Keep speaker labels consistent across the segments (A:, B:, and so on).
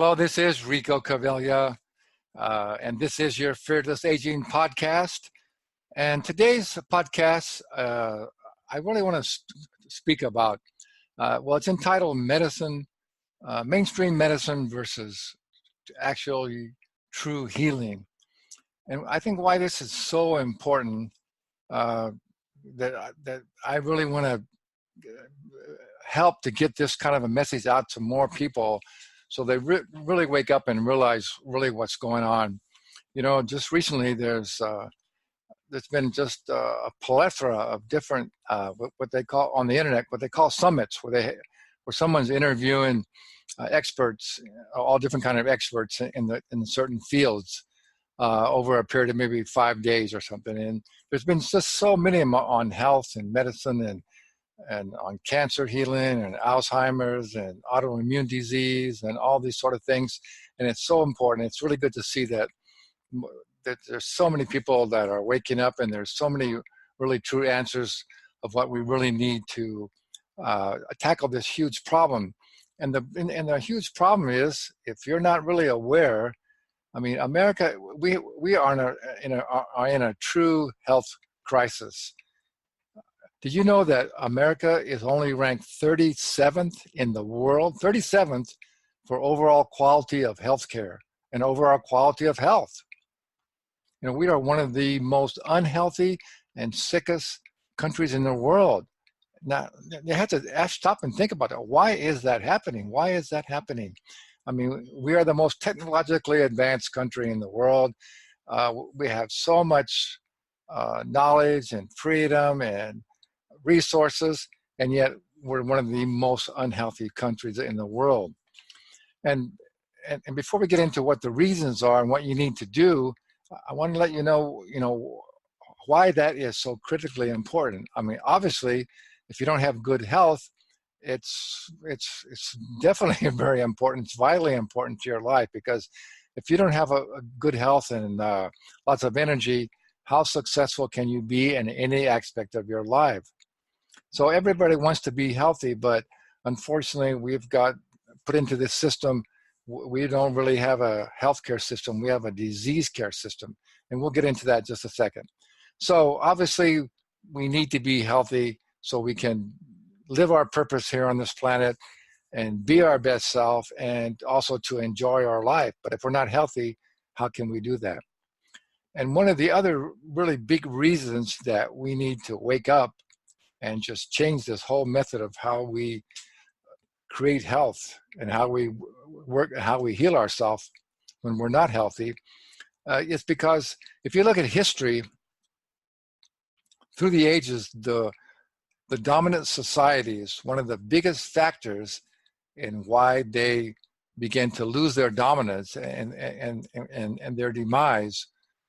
A: Well, this is Rico Cavella, and this is your Fearless Aging podcast. And today's podcast, I really want to speak about, well, it's entitled Medicine, Mainstream Medicine versus Actually True Healing. And I think why this is so important that I really want to help to get this kind of a message out to more people so they really wake up and realize really what's going on. You know, just recently there's been just a plethora of different what they call on the internet, what they call summits, where someone's interviewing experts, all different kind of experts in the certain fields over a period of maybe 5 days or something. And there's been just so many of them on health and medicine and on cancer healing and Alzheimer's and autoimmune disease and all these sort of things. And it's so important. It's really good to see that there's so many people that are waking up, and there's so many really true answers of what we really need to tackle this huge problem. And the huge problem is, if you're not really aware, I mean, America, we are in a true health crisis. Did you know that America is only ranked 37th in the world, 37th for overall quality of healthcare and overall quality of health? You know, we are one of the most unhealthy and sickest countries in the world. Now, you have to stop and think about it. Why is that happening? Why is that happening? I mean, we are the most technologically advanced country in the world. We have so much knowledge and freedom and resources, and yet we're one of the most unhealthy countries in the world. And before we get into what the reasons are and what you need to do, I want to let you know why that is so critically important. I mean, obviously, if you don't have good health, it's definitely very important. It's vitally important to your life, because if you don't have a good health and lots of energy, how successful can you be in any aspect of your life? So everybody wants to be healthy, but unfortunately, we've got put into this system. We don't really have a healthcare system. We have a disease care system, and we'll get into that in just a second. So obviously, we need to be healthy so we can live our purpose here on this planet and be our best self, and also to enjoy our life. But if we're not healthy, how can we do that? And one of the other really big reasons that we need to wake up and just change this whole method of how we create health and how we work, how we heal ourselves when we're not healthy, is because if you look at history, through the ages, the dominant societies, one of the biggest factors in why they began to lose their dominance and their demise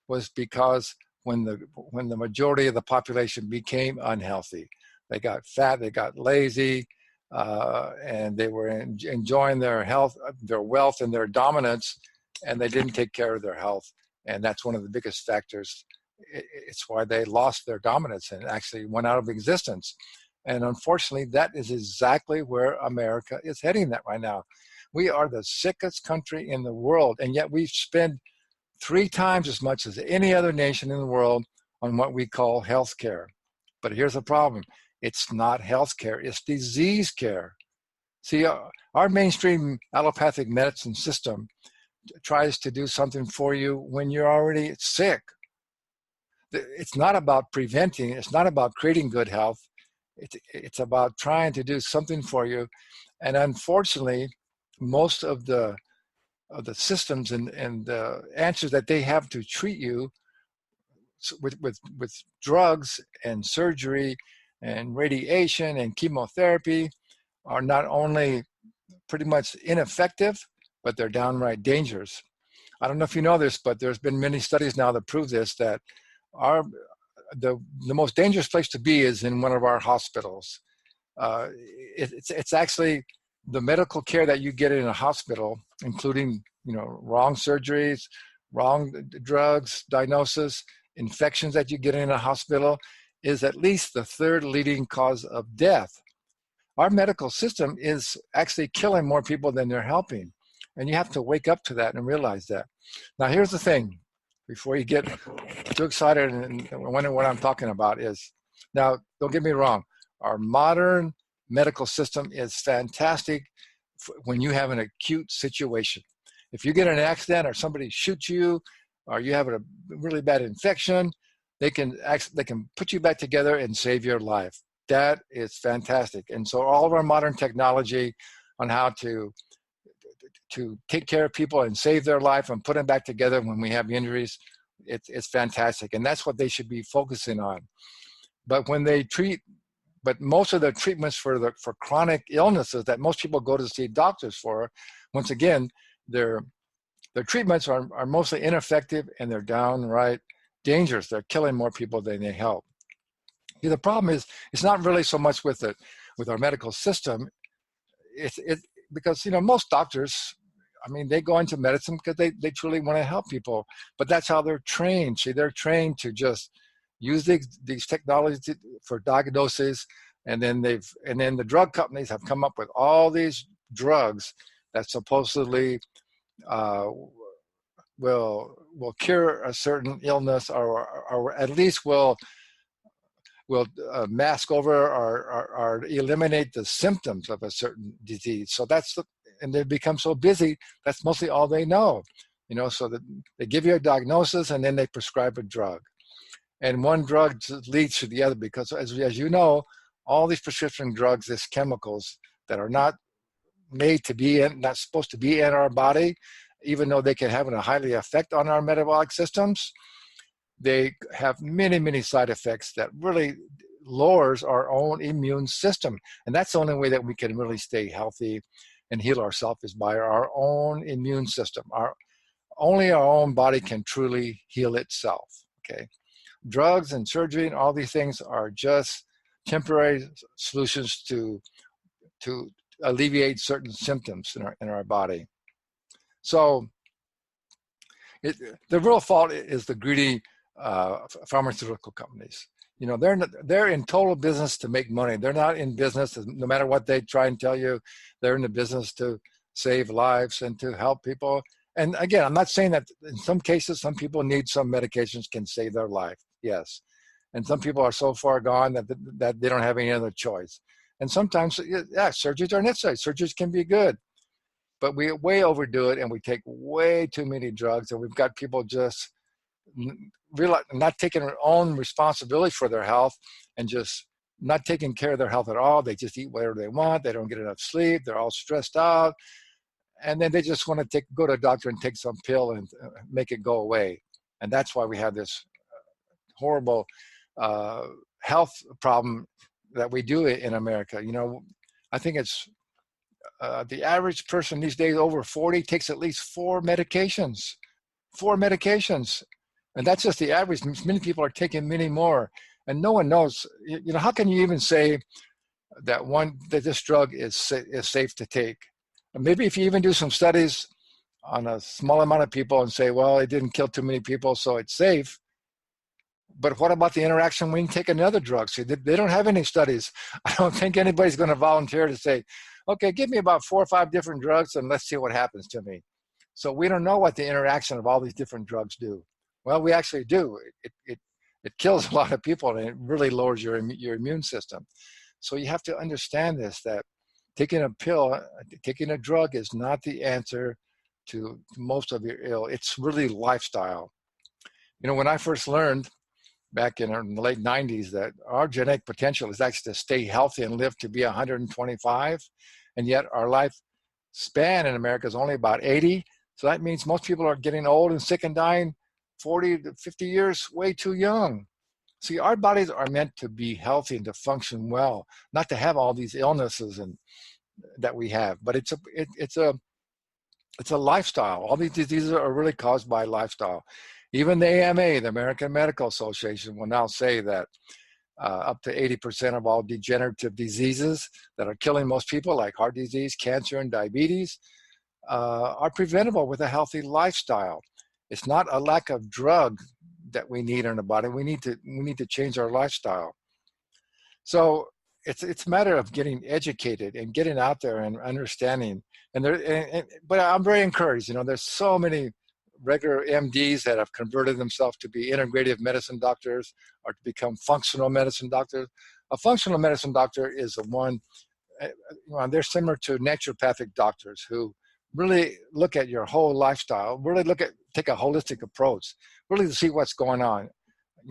A: was because when the majority of the population became unhealthy, they got fat, they got lazy, and they were enjoying their health, their wealth, and their dominance, and they didn't take care of their health. And that's one of the biggest factors. It's why they lost their dominance and actually went out of existence. And unfortunately, that is exactly where America is heading that right now. We are the sickest country in the world, and yet we spend 3 times as much as any other nation in the world on what we call health care. But here's the problem. It's not health care, it's disease care. See, our mainstream allopathic medicine system tries to do something for you when you're already sick. It's not about preventing, it's not about creating good health. It's about trying to do something for you. And unfortunately, most of the systems and the answers that they have to treat you with drugs and surgery and radiation and chemotherapy are not only pretty much ineffective, but they're downright dangerous. I don't know if you know this, but there's been many studies now that prove this, that the most dangerous place to be is in one of our hospitals. It's actually the medical care that you get in a hospital, including wrong surgeries, wrong drugs, diagnosis, infections that you get in a hospital, is at least the 3rd leading cause of death. Our medical system is actually killing more people than they're helping. And you have to wake up to that and realize that. Now, here's the thing, before you get too excited and wondering what I'm talking about is, now, don't get me wrong, our modern medical system is fantastic when you have an acute situation. If you get in an accident or somebody shoots you or you have a really bad infection, they can put you back together and save your life. That is fantastic. And so all of our modern technology on how to take care of people and save their life and put them back together when we have injuries, it's fantastic. And that's what they should be focusing on. But when they but most of the treatments for chronic illnesses that most people go to see doctors for, once again, their treatments are mostly ineffective and they're downright dangerous. They're killing more people than they help. See, the problem is, it's not really so much with our medical system. It's because, most doctors, I mean, they go into medicine because they truly want to help people, but that's how they're trained. See, they're trained to just use these technologies for diagnosis, and then the drug companies have come up with all these drugs that supposedly will cure a certain illness, or at least will mask over or eliminate the symptoms of a certain disease. So and they become so busy, that's mostly all they know, so that they give you a diagnosis and then they prescribe a drug. And one drug leads to the other, because as you know, all these prescription drugs, these chemicals that are not made to be not supposed to be in our body, even though they can have a highly effect on our metabolic systems, they have many, many side effects that really lowers our own immune system. And that's the only way that we can really stay healthy and heal ourselves, is by our own immune system. Only our own body can truly heal itself, okay? Drugs and surgery and all these things are just temporary solutions to alleviate certain symptoms in our body. So the real fault is the greedy pharmaceutical companies. They're in total business to make money. They're not in business, no matter what they try and tell you, they're in the business to save lives and to help people. And again, I'm not saying that in some cases, some people need some medications can save their life. Yes. And some people are so far gone that they don't have any other choice. And sometimes, surgeries are necessary. Surgeries can be good. But we way overdo it, and we take way too many drugs, and we've got people just not taking their own responsibility for their health and just not taking care of their health at all. They just eat whatever they want. They don't get enough sleep. They're all stressed out. And then they just want to go to a doctor and take some pill and make it go away. And that's why we have this horrible health problem that we do in America. I think it's the average person these days over 40 takes at least 4 medications. 4 medications. And that's just the average. Many people are taking many more. And no one knows, how can you even say that this drug is safe to take? And maybe if you even do some studies on a small amount of people and say, well, it didn't kill too many people, so it's safe. But what about the interaction when you take another drug? See, they don't have any studies. I don't think anybody's going to volunteer to say, okay, give me about 4 or 5 different drugs and let's see what happens to me. So we don't know what the interaction of all these different drugs do. Well, we actually do. It kills a lot of people, and it really lowers your immune system. So you have to understand this, that taking a pill, taking a drug is not the answer to most of your ill. It's really lifestyle. When I first learned back in the late 90s that our genetic potential is actually to stay healthy and live to be 125, and yet our life span in America is only about 80. So that means most people are getting old and sick and dying 40 to 50 years way too young. See, our bodies are meant to be healthy and to function well, not to have all these illnesses that we have. But it's a lifestyle. All these diseases are really caused by lifestyle. Even the AMA, the American Medical Association, will now say that up to 80% of all degenerative diseases that are killing most people, like heart disease, cancer, and diabetes, are preventable with a healthy lifestyle. It's not a lack of drug that we need in the body. We need to change our lifestyle. So it's a matter of getting educated and getting out there and understanding. But I'm very encouraged. There's so many regular MDs that have converted themselves to be integrative medicine doctors or to become functional medicine doctors. A functional medicine doctor is the one, they're similar to naturopathic doctors who really look at your whole lifestyle, really take a holistic approach, really to see what's going on.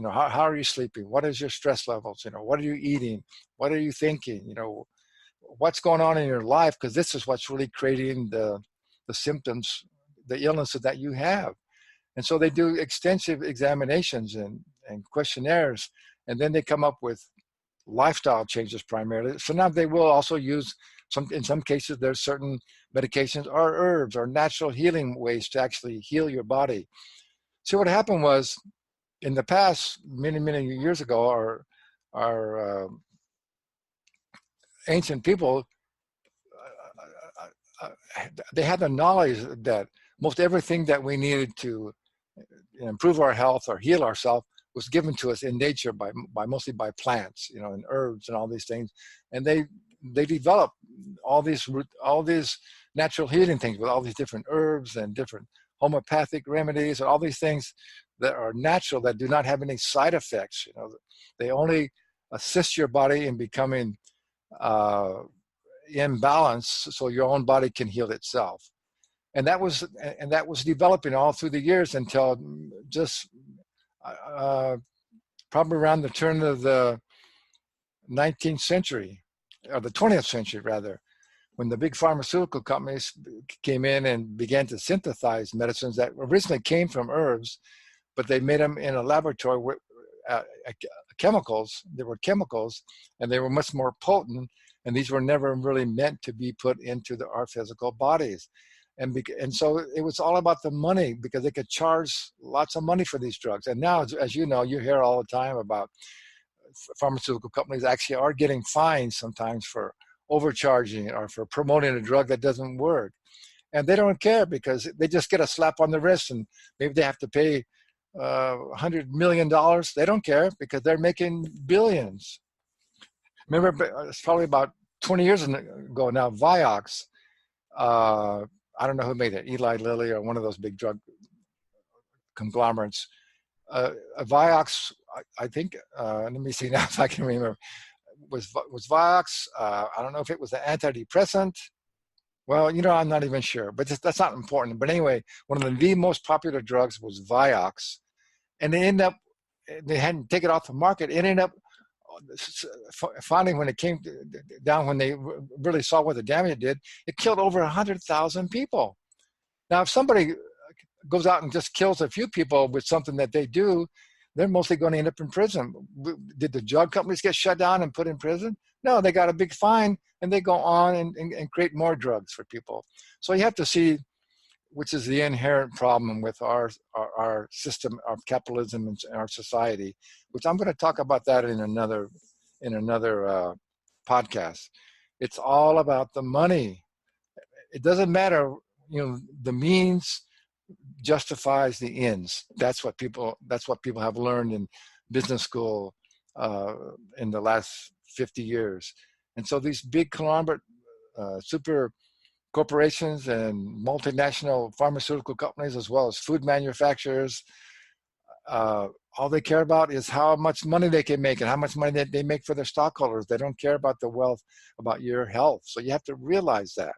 A: How are you sleeping? What is your stress levels? What are you eating? What are you thinking? What's going on in your life? Because this is what's really creating the symptoms, the illnesses that you have. And so they do extensive examinations and questionnaires, and then they come up with lifestyle changes primarily. So now they will also use in some cases, there's certain medications or herbs or natural healing ways to actually heal your body. See, what happened was, in the past, many, many years ago, our ancient people, they had the knowledge that most everything that we needed to improve our health or heal ourselves was given to us in nature by mostly by plants, and herbs and all these things. And they developed all these natural healing things with all these different herbs and different homeopathic remedies and all these things that are natural, that do not have any side effects. They only assist your body in becoming in balance so your own body can heal itself. And that was developing all through the years until just probably around the turn of the 19th century, or the 20th century rather, when the big pharmaceutical companies came in and began to synthesize medicines that originally came from herbs, but they made them in a laboratory with chemicals. They were chemicals, and they were much more potent, and these were never really meant to be put into our physical bodies. And so it was all about the money, because they could charge lots of money for these drugs. And now, as you know, you hear all the time about pharmaceutical companies actually are getting fined sometimes for overcharging or for promoting a drug that doesn't work. And they don't care, because they just get a slap on the wrist, and maybe they have to pay $100 million. They don't care, because they're making billions. Remember, it's probably about 20 years ago now, Vioxx, I don't know who made it, Eli Lilly or one of those big drug conglomerates. Vioxx, I think, let me see now if I can remember, was Vioxx, I don't know if it was an antidepressant. Well, I'm not even sure, but that's not important. But anyway, one of the most popular drugs was Vioxx, and they hadn't taken it off the market. It ended up, finally, when it came down, when they really saw what the damage it did, it killed over 100,000 people. Now, if somebody goes out and just kills a few people with something that they do, they're mostly going to end up in prison. Did the drug companies get shut down and put in prison? No, they got a big fine, and they go on and create more drugs for people. So you have to see, which is the inherent problem with our system of capitalism and our society, which I'm going to talk about that in another podcast. It's all about the money. It doesn't matter, the means justifies the ends. That's what people have learned in business school in the last 50 years. And so these big conglomerate super corporations and multinational pharmaceutical companies, as well as food manufacturers, all they care about is how much money they can make and how much money they make for their stockholders. They don't care about the wealth, about your health. So you have to realize that.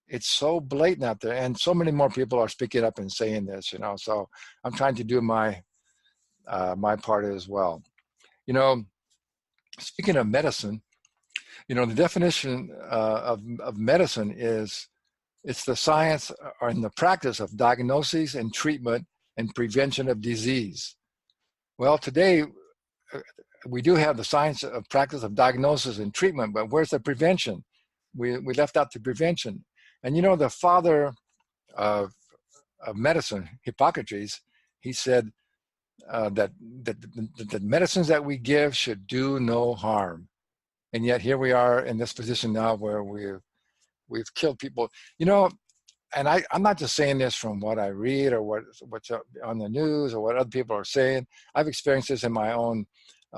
A: It's so blatant out there, and so many more people are speaking up and saying this, so I'm trying to do my part as well. Speaking of medicine, the definition of medicine is, it's the science or in the practice of diagnosis and treatment and prevention of disease. Well, today we do have the science of practice of diagnosis and treatment, but where's the prevention? We left out the prevention. And the father of medicine, Hippocrates, he said that the medicines that we give should do no harm. And yet here we are in this position now where we've killed people. And I'm not just saying this from what I read or what's on the news or what other people are saying. I've experienced this in my own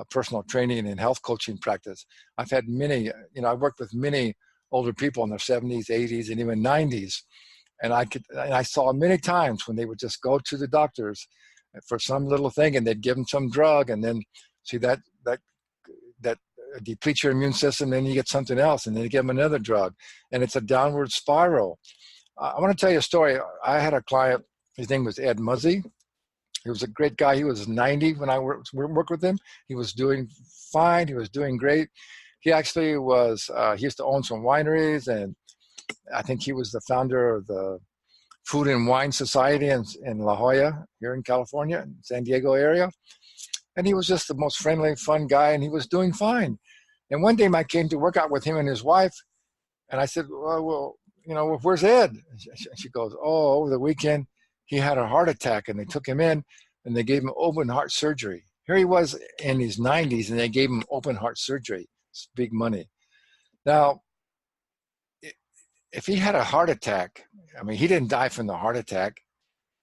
A: personal training and health coaching practice. I've had many, I worked with many older people in their 70s, 80s, and even 90s. And I saw many times when they would just go to the doctors for some little thing, and they'd give them some drug, and then see that depletes your immune system, then you get something else, and then you give them another drug, and it's a downward spiral. I want to tell you a story. I had a client, his name was Ed Muzzy. He was a great guy. He was 90 when I worked with him. He was doing fine. He was doing great. He actually was, he used to own some wineries, and I think he was the founder of the Food and Wine Society in La Jolla, here in California, in San Diego area. And he was just the most friendly, fun guy, and he was doing fine. And one day I came to work out with him and his wife, and I said, well, where's Ed? She goes, oh, over the weekend, he had a heart attack, and they took him in, and they gave him open heart surgery. Here he was in his 90s, and they gave him open heart surgery. It's big money. Now, if he had a heart attack, I mean, he didn't die from the heart attack.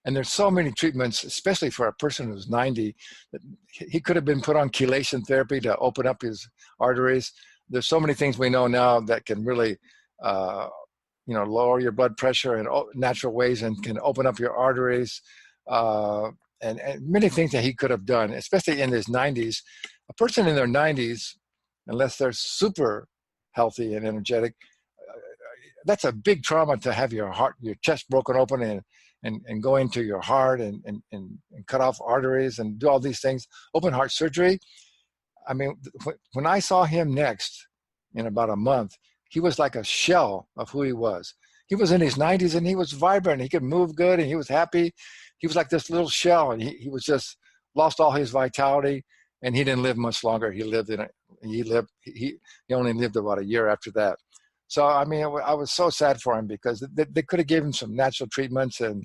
A: And there's so many treatments, especially for a person who's 90, that he could have been put on chelation therapy to open up his arteries. There's so many things we know now that can really, lower your blood pressure in natural ways and can open up your arteries, and many things that he could have done, especially in his 90s. A person in their 90s, unless they're super healthy and energetic, that's a big trauma to have your chest broken open and go into your heart and cut off arteries and do all these things. Open heart surgery. I mean, when I saw him next in about a month, he was like a shell of who he was. He was in his 90s and he was vibrant. He could move good and he was happy. He was like this little shell, and he was just lost all his vitality, and he didn't live much longer. He only lived about a year after that. So, I mean, I was so sad for him because they could have given him some natural treatments, and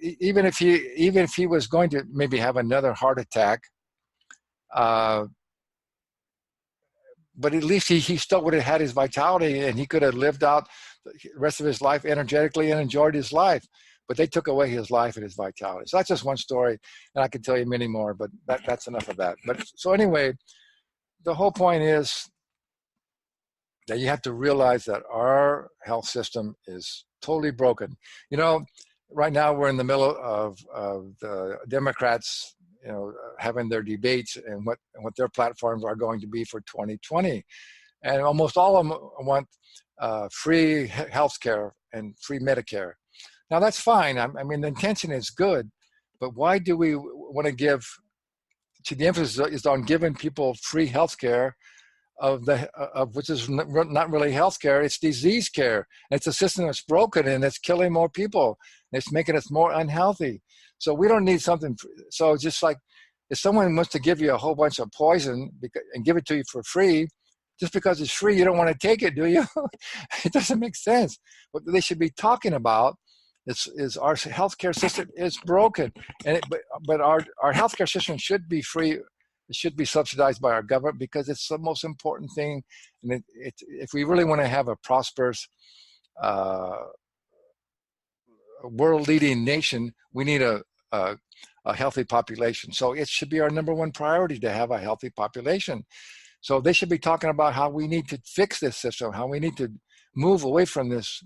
A: even if he was going to maybe have another heart attack, but at least he still would have had his vitality, and he could have lived out the rest of his life energetically and enjoyed his life. But they took away his life and his vitality. So that's just one story, and I could tell you many more, but that's enough of that. But so anyway, the whole point is that you have to realize that our health system is totally broken. Right now we're in the middle of the Democrats, having their debates and what their platforms are going to be for 2020. And almost all of them want free health care and free Medicare. Now that's fine. I mean, the intention is good, but why do we want to give, the emphasis is on giving people free health care of which is not really health care, it's disease care. It's a system that's broken and it's killing more people. It's making us more unhealthy. So we don't need something. So just like if someone wants to give you a whole bunch of poison and give it to you for free, just because it's free, you don't want to take it, do you? It doesn't make sense. What they should be talking about is our healthcare system is broken, but our healthcare system should be free. It should be subsidized by our government because it's the most important thing. And if we really want to have a prosperous, world-leading nation, we need a healthy population. So it should be our number one priority to have a healthy population. So they should be talking about how we need to fix this system, how we need to move away from this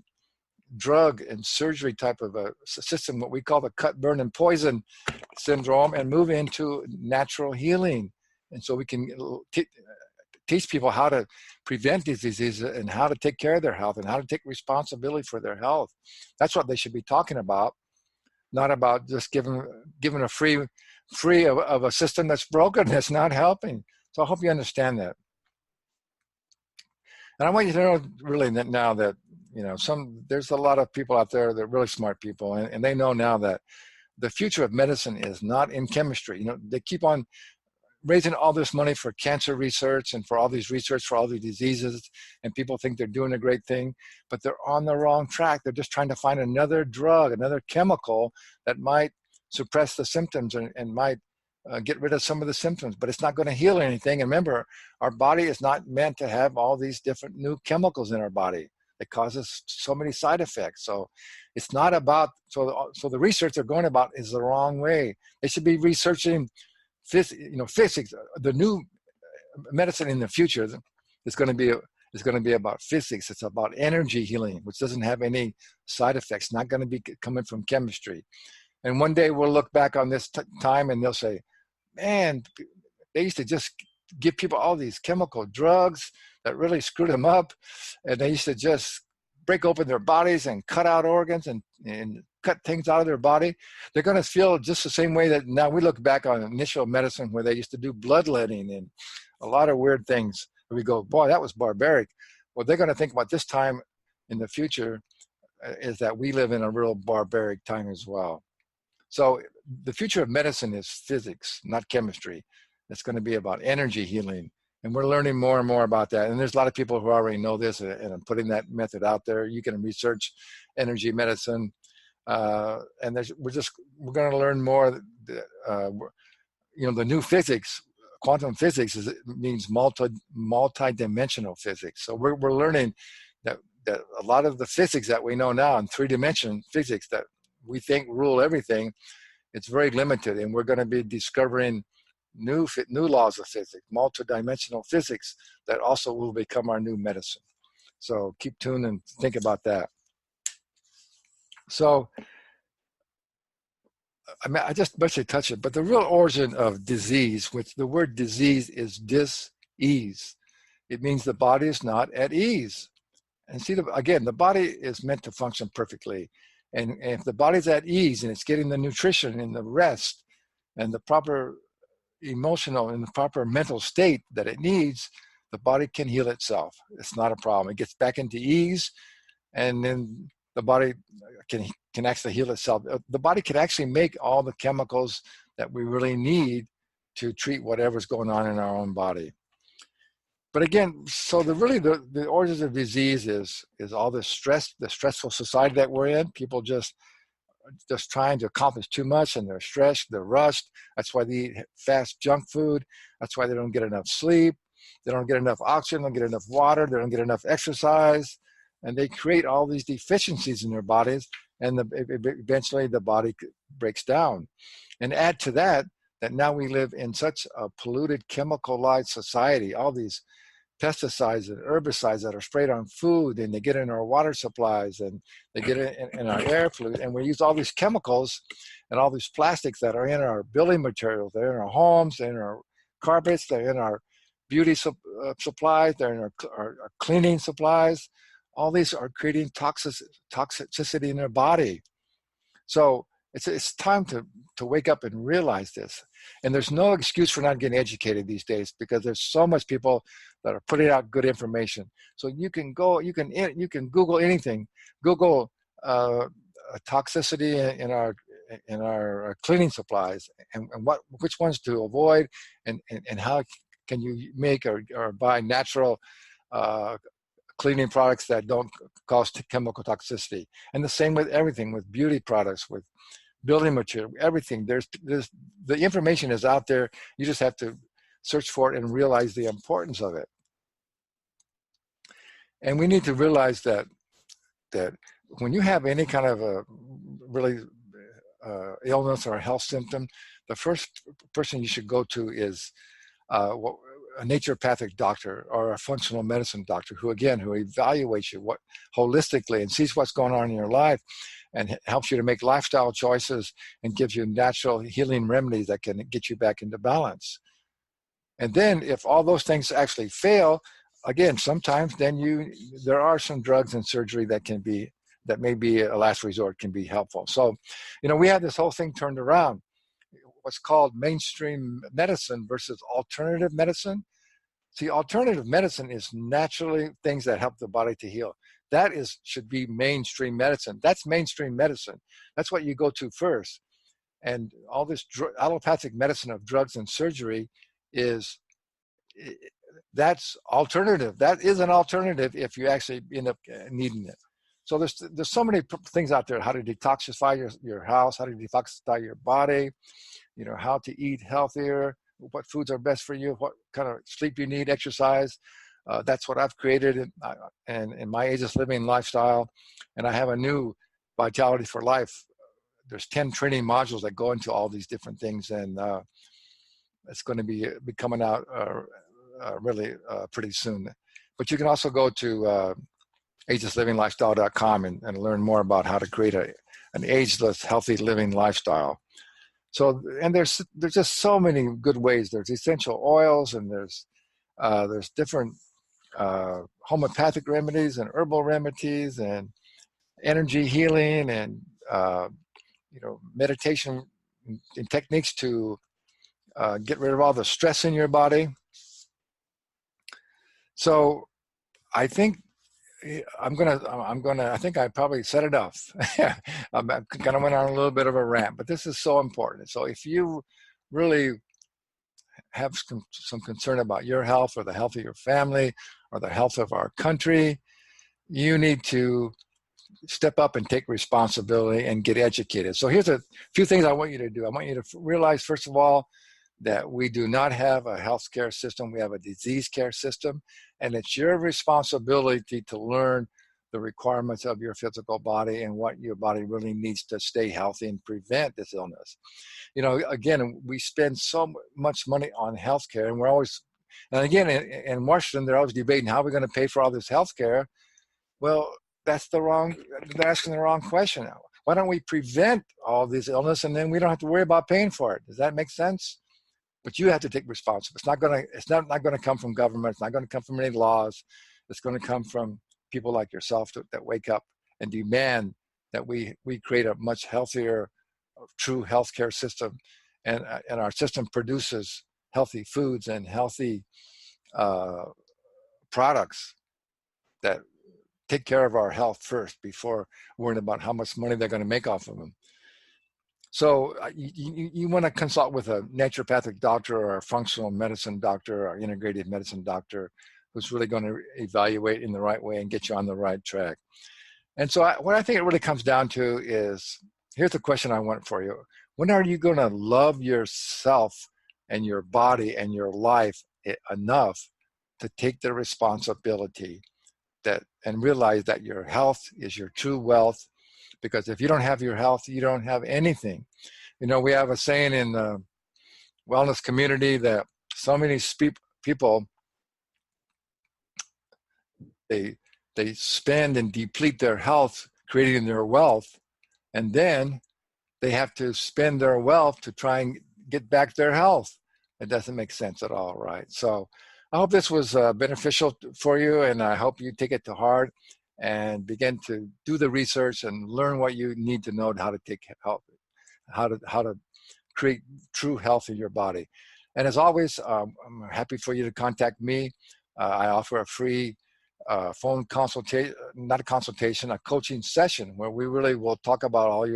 A: drug and surgery type of a system, what we call the cut, burn, and poison syndrome, and move into natural healing. And so we can teach people how to prevent these diseases and how to take care of their health and how to take responsibility for their health. That's what they should be talking about, not about just giving a free of a system that's broken, that's not helping. So I hope you understand that. And I want you to know really that now that, there's a lot of people out there that are really smart people, and they know now that the future of medicine is not in chemistry. They keep on raising all this money for cancer research and for all these research for all these diseases, and people think they're doing a great thing, but they're on the wrong track. They're just trying to find another drug, another chemical that might suppress the symptoms and might get rid of some of the symptoms, but it's not going to heal anything. And remember, our body is not meant to have all these different new chemicals in our body. It causes so many side effects. So it's not about, so the research they're going about is the wrong way. They should be researching physics. The new medicine in the future is going to be about physics. It's about energy healing, which doesn't have any side effects. Not going to be coming from chemistry. And one day we'll look back on this time and they'll say, man, they used to just give people all these chemical drugs that really screwed them up. And they used to just break open their bodies and cut out organs and cut things out of their body. They're going to feel just the same way that now we look back on initial medicine where they used to do bloodletting and a lot of weird things. We go, boy, that was barbaric. Well, they're going to think about this time in the future is that we live in a real barbaric time as well. So the future of medicine is physics, not chemistry. It's going to be about energy healing. And we're learning more and more about that. And there's a lot of people who already know this, and I'm putting that method out there. You can research energy medicine. And we're going to learn more. The new physics, quantum physics, means multi-dimensional physics. So we're learning that a lot of the physics that we know now in three-dimension physics that we think rule everything, it's very limited. And we're going to be discovering new laws of physics, multidimensional physics that also will become our new medicine. So keep tuned and think about that. So I just basically touched it, but the real origin of disease, which the word disease is dis-ease. It means the body is not at ease. And see, again, the body is meant to function perfectly. And if the body's at ease and it's getting the nutrition and the rest and the proper emotional and the proper mental state that it needs, the body can heal itself. It's not a problem. It gets back into ease, and then the body can actually heal itself. The body can actually make all the chemicals that we really need to treat whatever's going on in our own body. But again, so the origins of disease is all this stress, the stressful society that we're in. People just trying to accomplish too much, and they're stressed, they're rushed. That's why they eat fast junk food. That's why they don't get enough sleep. They don't get enough oxygen, they don't get enough water, they don't get enough exercise. And they create all these deficiencies in their bodies, and eventually the body breaks down. And add to that now we live in such a polluted, chemical-led society, all these pesticides and herbicides that are sprayed on food, and they get in our water supplies, and they get in our air fluid, and we use all these chemicals and all these plastics that are in our building materials. They're in our homes, they're in our carpets, they're in our beauty supplies, they're in our cleaning supplies. All these are creating toxicity in their body. So it's time to wake up and realize this. And there's no excuse for not getting educated these days, because there's so much people that are putting out good information. So you can Google anything. Google toxicity in our cleaning supplies, and which ones to avoid, and how can you make or buy natural cleaning products that don't cause chemical toxicity. And the same with everything, with beauty products, with building material, everything. There's the information is out there. You just have to search for it and realize the importance of it. And we need to realize that when you have any kind of a really illness or a health symptom, the first person you should go to is a naturopathic doctor or a functional medicine doctor who evaluates you holistically and sees what's going on in your life and helps you to make lifestyle choices and gives you natural healing remedies that can get you back into balance. And then if all those things actually fail, again, sometimes then there are some drugs and surgery that may be a last resort, can be helpful. So, we have this whole thing turned around. What's called mainstream medicine versus alternative medicine. See, alternative medicine is naturally things that help the body to heal. That should be mainstream medicine. That's mainstream medicine. That's what you go to first. And all this allopathic medicine of drugs and surgery that's alternative. That is an alternative if you actually end up needing it. So there's so many things out there: how to detoxify your house, how to detoxify your body, how to eat healthier, what foods are best for you, what kind of sleep you need, exercise. That's what I've created in my ageless living lifestyle. And I have a new Vitality for Life. There's 10 training modules that go into all these different things. And It's going to be coming out really pretty soon. But you can also go to agelessliving.lifestyle.com and learn more about how to create an ageless, healthy living lifestyle. So, and there's just so many good ways. There's essential oils, and there's different homeopathic remedies and herbal remedies and energy healing and meditation and techniques to get rid of all the stress in your body. So I think I think I probably said enough. I kind of went on a little bit of a rant, but this is so important. So if you really have some concern about your health or the health of your family or the health of our country, you need to step up and take responsibility and get educated. So here's a few things I want you to do. I want you to realize, first of all, that we do not have a healthcare system. We have a disease care system, and it's your responsibility to learn the requirements of your physical body and what your body really needs to stay healthy and prevent this illness. Again, we spend so much money on healthcare, and again, in Washington, they're always debating how we're going to pay for all this healthcare. Well, they're asking the wrong question. Why don't we prevent all this illness, and then we don't have to worry about paying for it? Does that make sense? But you have to take responsibility. It's not going to come from government. It's not going to come from any laws. It's going to come from people like yourself that wake up and demand that we create a much healthier, true healthcare system, and our system produces healthy foods and healthy products that take care of our health first before worrying about how much money they're going to make off of them. So you want to consult with a naturopathic doctor or a functional medicine doctor or integrated medicine doctor who's really going to evaluate in the right way and get you on the right track. And so what I think it really comes down to is, here's the question I want for you. When are you going to love yourself and your body and your life enough to take the responsibility and realize that your health is your true wealth? Because if you don't have your health, you don't have anything. We have a saying in the wellness community that so many people, they spend and deplete their health creating their wealth, and then they have to spend their wealth to try and get back their health. It doesn't make sense at all, right? So I hope this was beneficial for you, and I hope you take it to heart and begin to do the research and learn what you need to know how to take health, how to create true health in your body. And as always, I'm happy for you to contact me. I offer a free phone consultation, not a consultation, a coaching session where we really will talk about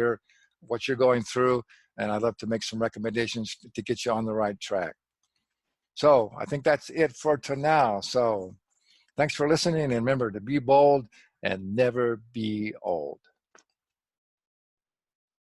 A: what you're going through, and I'd love to make some recommendations to get you on the right track. So I think that's it for now. So thanks for listening, and remember to be bold and never be old.